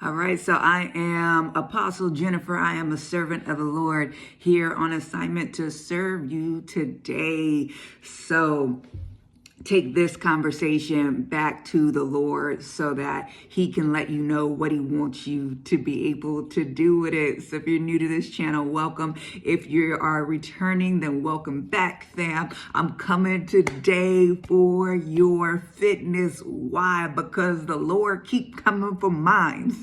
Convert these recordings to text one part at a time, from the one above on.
All right, so I am Apostle Jennifer. I am a servant of the Lord here on assignment to serve you today. So take this conversation back to the Lord so that he can let you know what he wants you to be able to do with it. So if you're new to this channel, welcome. If you are returning, then welcome back, fam. I'm coming today for your fitness. Why? Because the Lord keep coming for mine.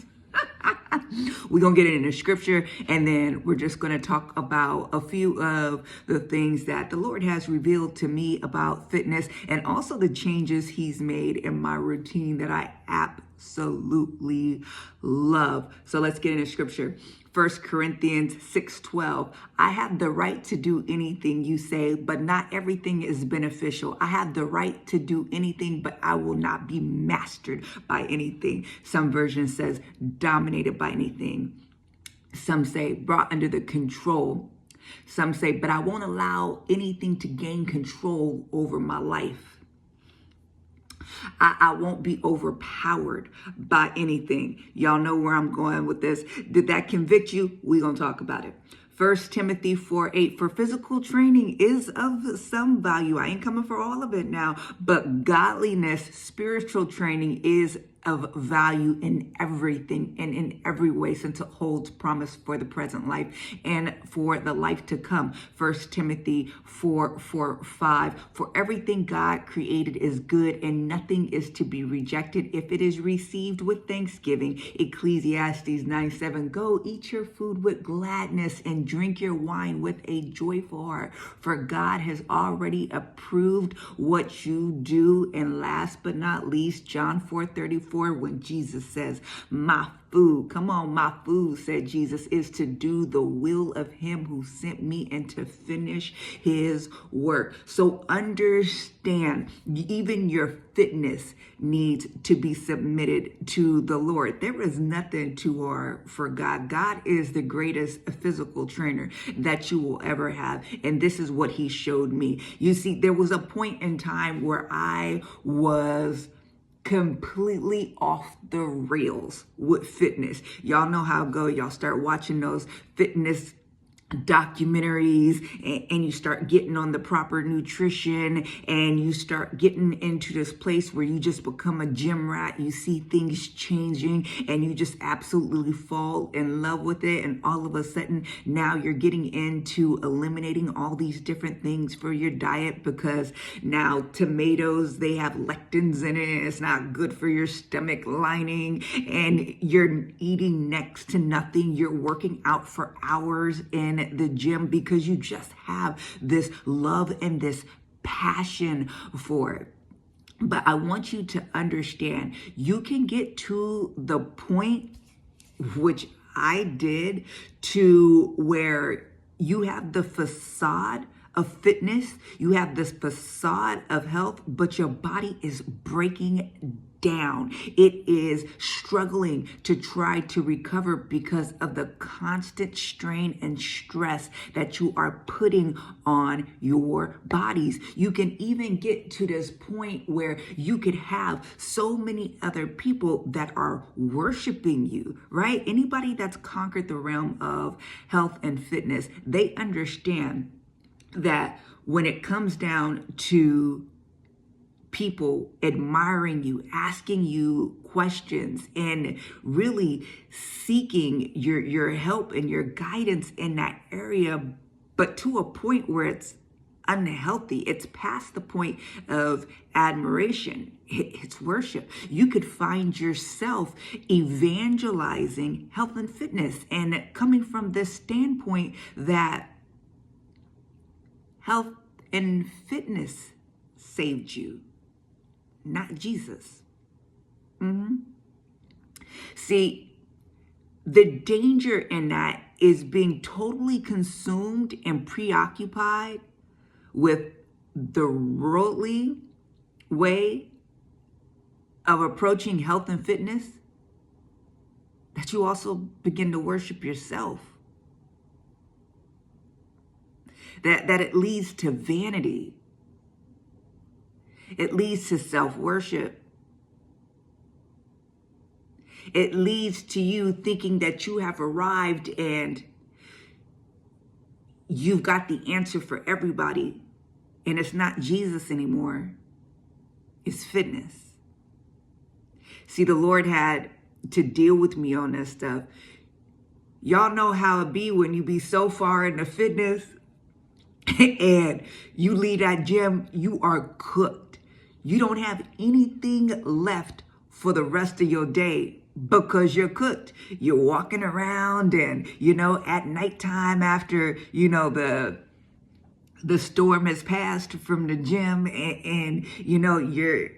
We're going to get into scripture, and then we're just going to talk about a few of the things that the Lord has revealed to me about fitness and also the changes he's made in my routine that I absolutely love. So let's get into scripture. 1 Corinthians 6:12. I have the right to do anything you say, but not everything is beneficial. I have the right to do anything, but I will not be mastered by anything. Some version says dominated by anything. Some say brought under the control. Some say, but I won't allow anything to gain control over my life. I won't be overpowered by anything. Y'all know where I'm going with this. Did that convict you? We're going to talk about it. 1 Timothy 4:8, for physical training is of some value. I ain't coming for all of it now, but godliness, spiritual training is of value in everything and in every way, since it holds promise for the present life and for the life to come. 1 Timothy 4:5, for everything God created is good and nothing is to be rejected if it is received with thanksgiving. Ecclesiastes 9:7, go eat your food with gladness and drink your wine with a joyful heart, for God has already approved what you do. And last but not least, John 4:34, when Jesus says, my food, come on, my food, said Jesus, is to do the will of him who sent me and to finish his work. So understand, even your fitness needs to be submitted to the Lord. There is nothing too hard for God. God is the greatest physical trainer that you will ever have. And this is what he showed me. You see, there was a point in time where I was completely off the rails with fitness. Y'all know how it go. Y'all start watching those fitness documentaries and you start getting on the proper nutrition and you start getting into this place where you just become a gym rat. You see things changing and you just absolutely fall in love with it, and all of a sudden now you're getting into eliminating all these different things for your diet because now tomatoes, they have lectins in it. It's not good for your stomach lining, and you're eating next to nothing. You're working out for hours in the gym because you just have this love and this passion for it. But I want you to understand, you can get to the point, which I did, to where you have the facade of fitness, you have this facade of health, but your body is breaking down. It is struggling to try to recover because of the constant strain and stress that you are putting on your bodies. You can even get to this point where you could have so many other people that are worshiping you, right? Anybody that's conquered the realm of health and fitness, they understand that when it comes down to people admiring you, asking you questions, and really seeking your help and your guidance in that area, but to a point where it's unhealthy. It's past the point of admiration. It's worship. You could find yourself evangelizing health and fitness and coming from this standpoint that health and fitness saved you, not Jesus. See, the danger in that is being totally consumed and preoccupied with the worldly way of approaching health and fitness, that you also begin to worship yourself. That it leads to vanity. It leads to self-worship. It leads to you thinking that you have arrived and you've got the answer for everybody. And it's not Jesus anymore. It's fitness. See, the Lord had to deal with me on this stuff. Y'all know how it be when you be so far into fitness and you leave that gym, you are cooked. You don't have anything left for the rest of your day because you're cooked. You're walking around and, at nighttime after, the storm has passed from the gym and you're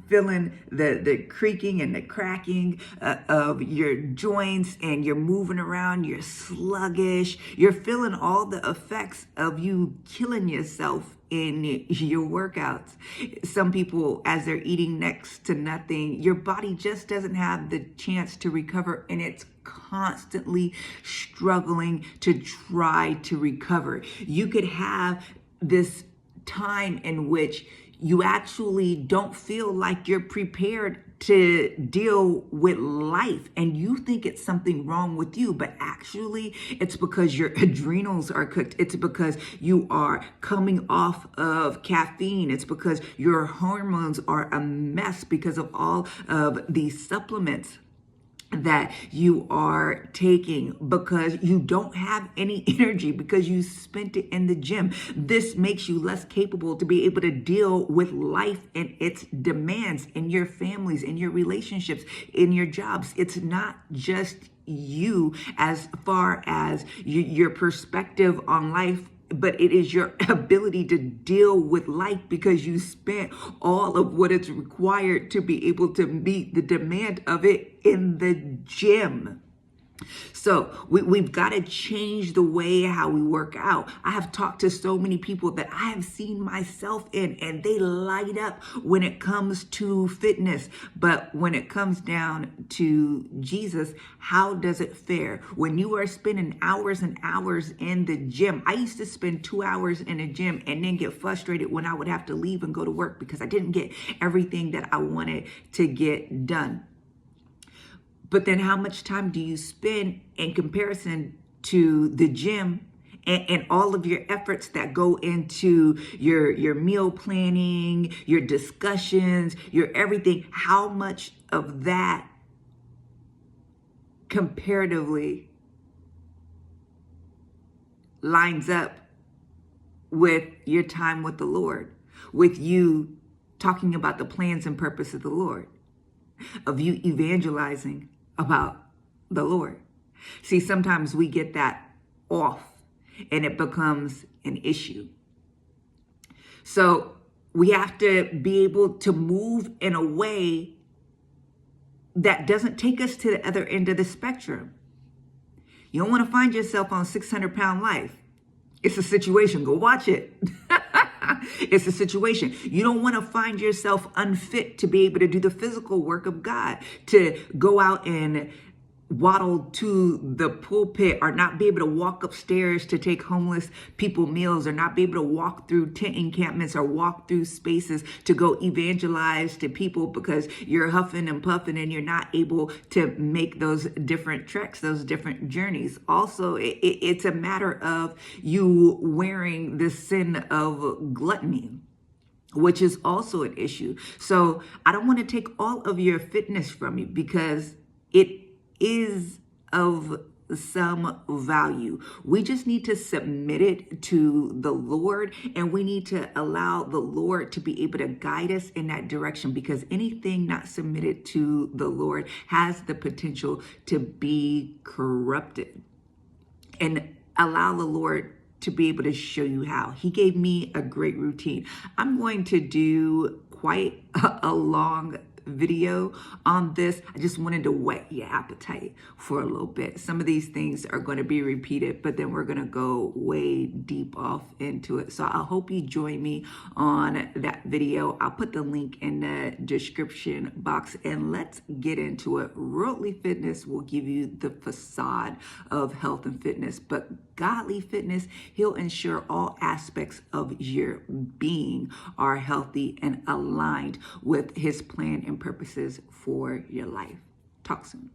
feeling the creaking and the cracking of your joints, and you're moving around, you're sluggish, you're feeling all the effects of you killing yourself in your workouts. Some people, as they're eating next to nothing, your body just doesn't have the chance to recover, and it's constantly struggling to try to recover. You could have this time in which you actually don't feel like you're prepared to deal with life, and you think it's something wrong with you, but actually it's because your adrenals are cooked. It's because you are coming off of caffeine. It's because your hormones are a mess because of all of these supplements that you are taking, because you don't have any energy because you spent it in the gym. This makes you less capable to be able to deal with life and its demands in your families, in your relationships, in your jobs. It's not just you as far as your perspective on life, but it is your ability to deal with life because you spent all of what is required to be able to meet the demand of it in the gym. So we've got to change the way how we work out. I have talked to so many people that I have seen myself in, and they light up when it comes to fitness. But when it comes down to Jesus, how does it fare? When you are spending hours and hours in the gym, I used to spend 2 hours in a gym and then get frustrated when I would have to leave and go to work because I didn't get everything that I wanted to get done. But then how much time do you spend in comparison to the gym and all of your efforts that go into your meal planning, your discussions, your everything? How much of that comparatively lines up with your time with the Lord, with you talking about the plans and purpose of the Lord, of you evangelizing about the Lord? See, sometimes we get that off and it becomes an issue. So we have to be able to move in a way that doesn't take us to the other end of the spectrum. You don't want to find yourself on 600-pound life. It's a situation. Go watch it. It's a situation. You don't want to find yourself unfit to be able to do the physical work of God, to go out and waddle to the pulpit, or not be able to walk upstairs to take homeless people meals, or not be able to walk through tent encampments or walk through spaces to go evangelize to people because you're huffing and puffing and you're not able to make those different treks, those different journeys. Also, it's a matter of you wearing the sin of gluttony, which is also an issue. So I don't want to take all of your fitness from you because it is of some value. We just need to submit it to the Lord, and we need to allow the Lord to be able to guide us in that direction, because anything not submitted to the Lord has the potential to be corrupted. And allow the Lord to be able to show you how. He gave me a great routine. I'm going to do quite a long video on this. I just wanted to whet your appetite for a little bit. Some of these things are going to be repeated, but then we're going to go way deep off into it. So I hope you join me on that video. I'll put the link in the description box, and let's get into it. Worldly fitness will give you the facade of health and fitness, but godly fitness, he'll ensure all aspects of your being are healthy and aligned with his plan and purposes for your life. Talk soon.